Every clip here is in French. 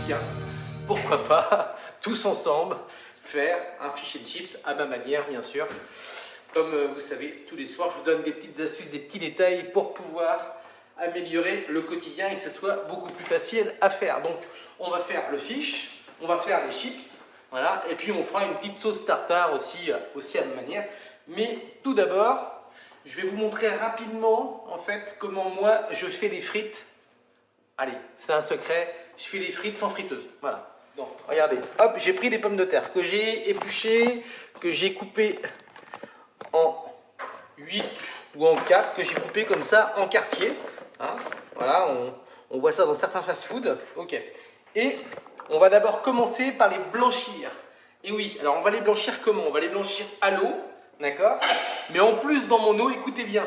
tiens, pourquoi pas, tous ensemble, faire un fish and chips à ma manière, bien sûr. Comme vous savez, tous les soirs, je vous donne des petites astuces, des petits détails pour pouvoir améliorer le quotidien et que ce soit beaucoup plus facile à faire. Donc, on va faire le fish, on va faire les chips, voilà, et puis on fera une petite sauce tartare aussi à ma manière. Mais tout d'abord, je vais vous montrer rapidement, en fait, comment moi, je fais des frites. Allez, c'est un secret, je fais les frites sans friteuse, voilà. Donc, regardez, hop, j'ai pris des pommes de terre que j'ai épluchées, que j'ai coupées en 8 ou en 4, que j'ai coupées comme ça en quartier. Hein, voilà, on voit ça dans certains fast-food. Ok. Et on va d'abord commencer par les blanchir. Et oui, alors on va les blanchir comment? On va les blanchir à l'eau, d'accord? Mais en plus, dans mon eau, écoutez bien,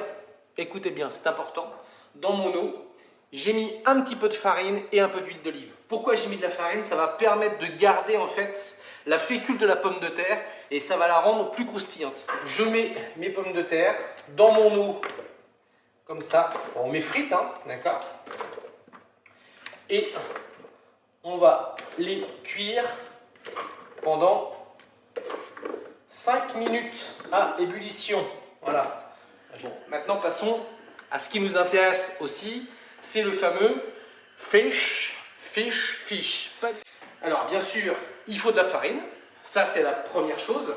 c'est important. Dans mon eau, j'ai mis un petit peu de farine et un peu d'huile d'olive. Pourquoi j'ai mis de la farine? Ça va permettre de garder en fait la fécule de la pomme de terre et ça va la rendre plus croustillante. Je mets mes pommes de terre dans mon eau, comme ça. On met frites, hein, d'accord? Et on va les cuire pendant 5 minutes à ébullition. Voilà. Bon, maintenant, passons à ce qui nous intéresse aussi. C'est le fameux fish. Alors, bien sûr, il faut de la farine. Ça, c'est la première chose.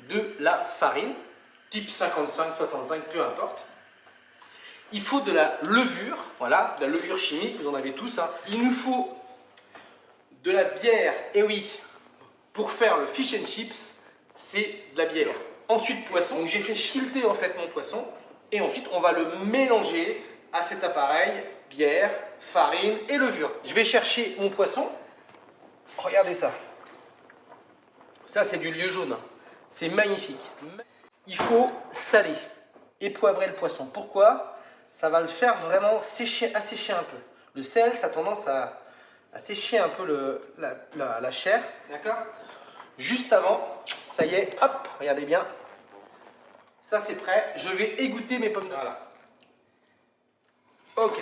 De la farine, type 55, 65, peu importe. Il faut de la levure, voilà, de la levure chimique, vous en avez tous. Hein. Il nous faut de la bière, et oui, pour faire le fish and chips, c'est de la bière. Ensuite, poisson. Donc, j'ai fait fileter en fait mon poisson, et ensuite, on va le mélanger à cet appareil, bière, farine et levure. Je vais chercher mon poisson. Regardez ça. Ça, c'est du lieu jaune. C'est magnifique. Il faut saler et poivrer le poisson. Pourquoi? Ça va le faire vraiment assécher un peu. Le sel, ça a tendance à sécher un peu la chair. D'accord? Juste avant, ça y est, hop, regardez bien. Ça, c'est prêt. Je vais égoutter mes pommes de terre. Voilà. Ok.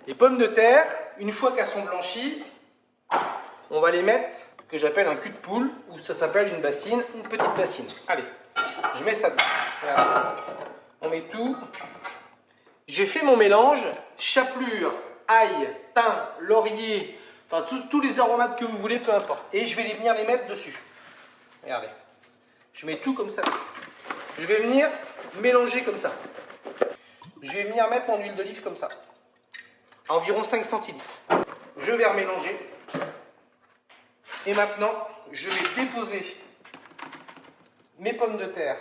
Les pommes de terre, une fois qu'elles sont blanchies, on va les mettre, que j'appelle un cul de poule, ou ça s'appelle une bassine, une petite bassine. Allez, je mets ça dedans. Voilà. On met tout. J'ai fait mon mélange, chapelure, ail, thym, laurier, enfin tous les aromates que vous voulez, peu importe. Et je vais venir les mettre dessus. Regardez. Je mets tout comme ça dessus. Je vais venir mélanger comme ça. Je vais venir mettre mon huile d'olive comme ça. À environ 5 centilitres. Je vais remélanger. Et maintenant, je vais déposer mes pommes de terre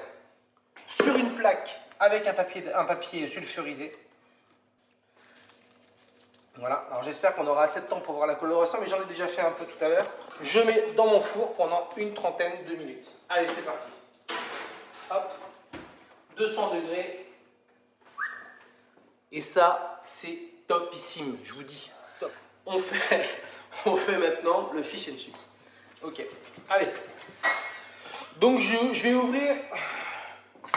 sur une plaque avec un papier sulfurisé. Voilà, alors j'espère qu'on aura assez de temps pour voir la coloration, mais j'en ai déjà fait un peu tout à l'heure. Je mets dans mon four pendant une trentaine de minutes. Allez, c'est parti. Hop, 200 degrés. Et ça, c'est topissime, je vous dis. Top. On fait maintenant le fish and chips. Ok, allez. Donc je vais ouvrir.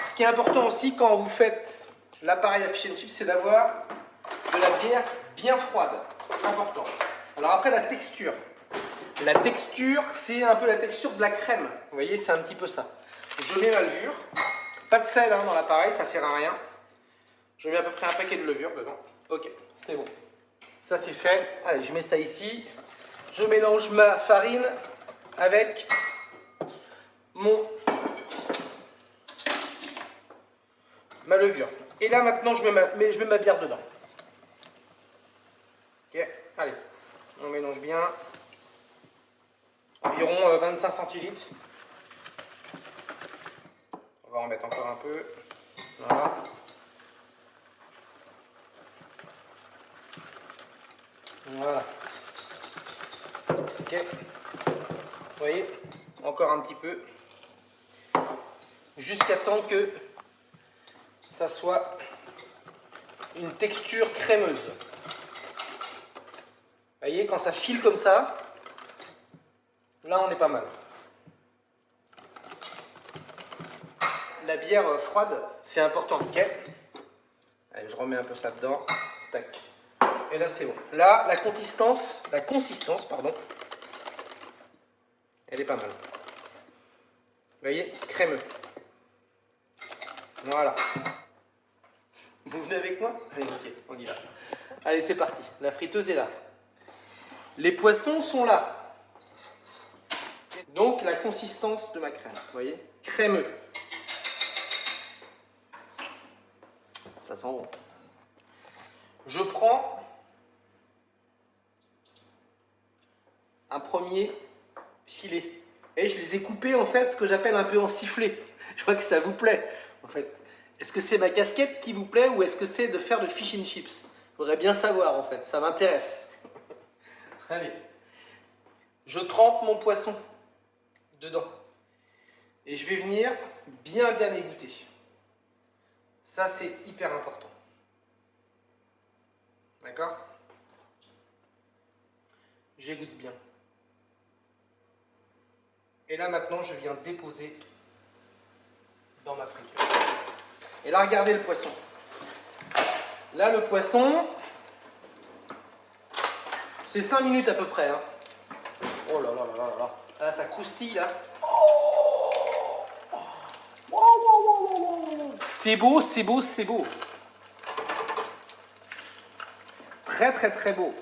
Ce qui est important aussi quand vous faites l'appareil à fish and chips, c'est d'avoir de la bière bien froide. Important. Alors après, la texture. La texture, c'est un peu la texture de la crème. Vous voyez, c'est un petit peu ça. Je mets ma levure. Pas de sel hein, dans l'appareil, ça sert à rien. Je mets à peu près un paquet de levure dedans. Ok, c'est bon. Ça c'est fait. Allez, je mets ça ici. Je mélange ma farine avec ma levure. Et là maintenant, je mets ma bière dedans. Ok, allez, on mélange bien. Environ 25 centilitres. On va en mettre encore un peu. Voilà. Voilà. Ok. Vous voyez, encore un petit peu. Jusqu'à temps que ça soit une texture crémeuse. Vous voyez, quand ça file comme ça, là on est pas mal. La bière froide, c'est important. Ok. Allez, je remets un peu ça dedans. Tac. Et là, c'est bon. Là, la consistance, pardon, elle est pas mal. Vous voyez, crémeux. Voilà. Vous venez avec moi? Allez, ok, on y va. Allez, c'est parti. La friteuse est là. Les poissons sont là. Donc, la consistance de ma crème, vous voyez, crémeux. Ça sent bon. Je prends un premier filet. Et je les ai coupés en fait, ce que j'appelle un peu en sifflet. Je vois que ça vous plaît. En fait, est-ce que c'est ma casquette qui vous plaît ou est-ce que c'est de faire de fish and chips? Je voudrais bien savoir en fait, ça m'intéresse. Allez, je trempe mon poisson dedans. Et je vais venir bien égoutter. Ça, c'est hyper important. D'accord? J'égoutte bien. Et là, maintenant, je viens déposer dans ma friteuse. Et là, regardez le poisson. Là, le poisson, c'est 5 minutes à peu près. Hein. Oh là là là là là. Là, ça croustille, là. C'est beau, c'est beau, c'est beau. Très, très, très beau.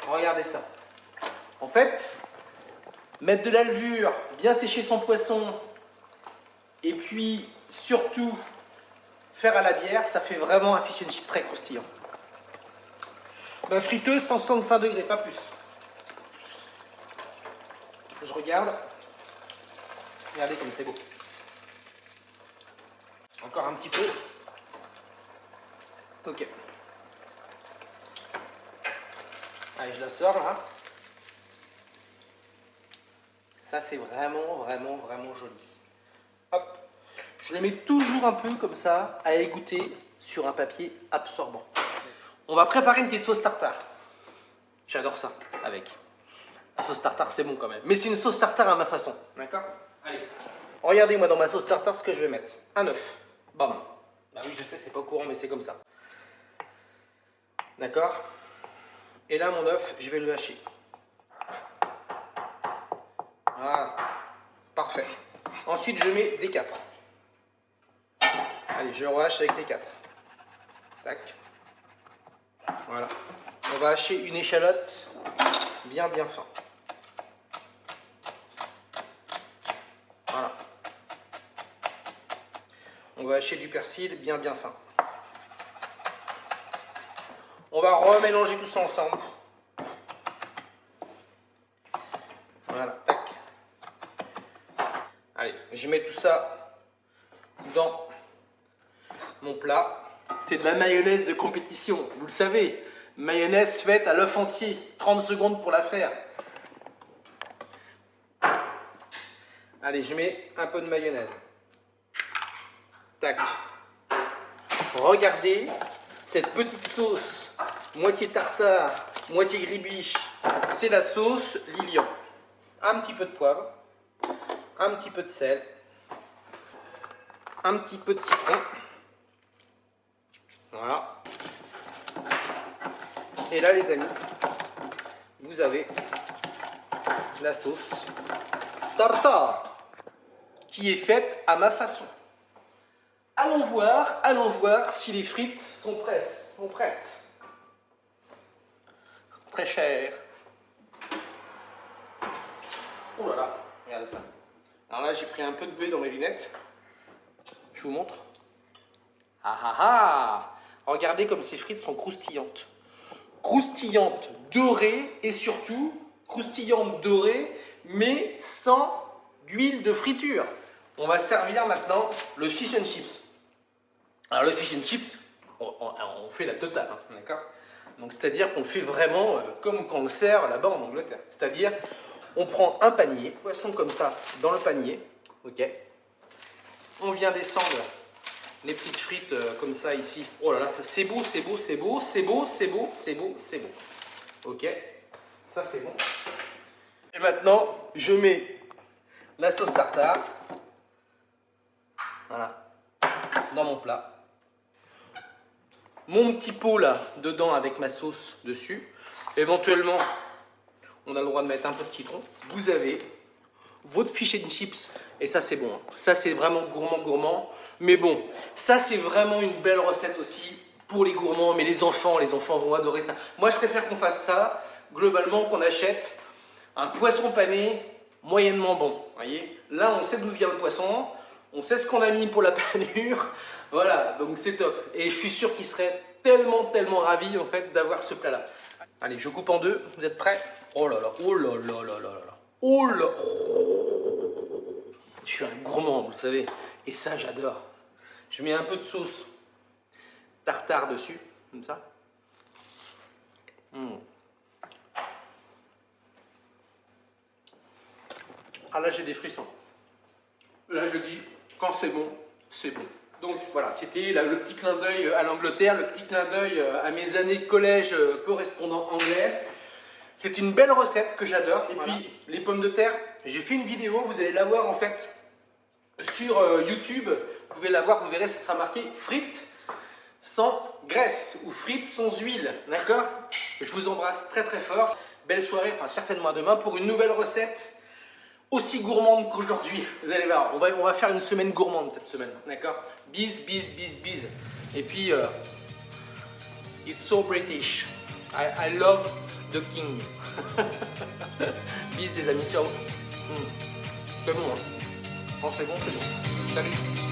Regardez ça. En fait, mettre de la levure, bien sécher son poisson, et puis surtout faire à la bière, ça fait vraiment un fish and chips très croustillant. Ma friteuse 165 degrés, pas plus. Je regarde. Regardez comme c'est beau. Encore un petit peu. Ok. Allez, je la sors là. Ça, c'est vraiment, vraiment, vraiment joli. Hop. Je le mets toujours un peu comme ça à égoutter sur un papier absorbant. On va préparer une petite sauce tartare. J'adore ça avec. La sauce tartare, c'est bon quand même. Mais c'est une sauce tartare à ma façon. D'accord? Allez. Regardez-moi dans ma sauce tartare ce que je vais mettre. Un œuf. Bam. Bah oui, je sais, c'est pas courant, mais c'est comme ça. D'accord? Et là, mon œuf, je vais le hacher. Voilà. Parfait. Ensuite, je mets des capres. Allez, je rehache avec des capres. Tac. Voilà. On va hacher une échalote bien fin. Voilà. On va hacher du persil bien fin. On va remélanger tout ça ensemble. Voilà, tac. Allez, je mets tout ça dans mon plat. C'est de la mayonnaise de compétition, vous le savez. Mayonnaise faite à l'œuf entier, 30 secondes pour la faire. Allez, je mets un peu de mayonnaise. Tac. Regardez cette petite sauce, moitié tartare, moitié gribiche. C'est la sauce Lilian. Un petit peu de poivre, un petit peu de sel, un petit peu de citron. Voilà. Et là, les amis, vous avez la sauce tartare qui est faite à ma façon. Allons voir si les frites sont prêtes. Très cher. Oh là là, regardez ça. Alors là, j'ai pris un peu de buée dans mes lunettes. Je vous montre. Ah ah ah! Regardez comme ces frites sont croustillantes. Croustillantes, dorées et surtout croustillantes, dorées, mais sans d'huile de friture. On va servir maintenant le fish and chips. Alors le fish and chips, on fait la totale, hein, d'accord? Donc c'est-à-dire qu'on le fait vraiment comme quand on le sert là-bas en Angleterre. C'est-à-dire, on prend un panier, poisson comme ça, dans le panier, ok? On vient descendre les petites frites comme ça ici. Oh là là, ça c'est beau, c'est beau, c'est beau, c'est beau, c'est beau, c'est beau, c'est beau. Ok, ça c'est bon. Et maintenant, je mets la sauce tartare. Voilà, dans mon plat. mon petit pot là dedans avec ma sauce dessus. Éventuellement, on a le droit de mettre un peu de citron. Vous avez votre fish and chips et ça c'est bon. Ça c'est vraiment gourmand. Mais bon, ça c'est vraiment une belle recette aussi pour les gourmands. Mais les enfants vont adorer ça. Moi je préfère qu'on fasse ça globalement, qu'on achète un poisson pané moyennement bon. Voyez, là on sait d'où vient le poisson, on sait ce qu'on a mis pour la panure. Voilà, donc c'est top. Et je suis sûr qu'ils seraient tellement ravis en fait d'avoir ce plat là. Allez, je coupe en deux. Vous êtes prêts? Oh là là, oh là là là là là. Oh là. Je suis un gourmand, vous le savez. Et ça, j'adore. Je mets un peu de sauce tartare dessus, comme ça. Ah là, j'ai des frissons. Là, je dis, quand c'est bon, c'est bon. Donc voilà, c'était le petit clin d'œil à l'Angleterre, le petit clin d'œil à mes années collège correspondant anglais. C'est une belle recette que j'adore. Et puis, les pommes de terre, j'ai fait une vidéo, vous allez la voir en fait sur YouTube. Vous pouvez la voir, vous verrez, ça sera marqué frites sans graisse ou frites sans huile. D'accord? Je vous embrasse très fort. Belle soirée, enfin certainement à demain pour une nouvelle recette aussi gourmande qu'aujourd'hui. Vous allez voir, on va faire une semaine gourmande cette semaine. D'accord? Bis. Et puis, it's so British. I love the king. Bis les amis, ciao. C'est bon, hein? Quand c'est bon, c'est bon. Salut.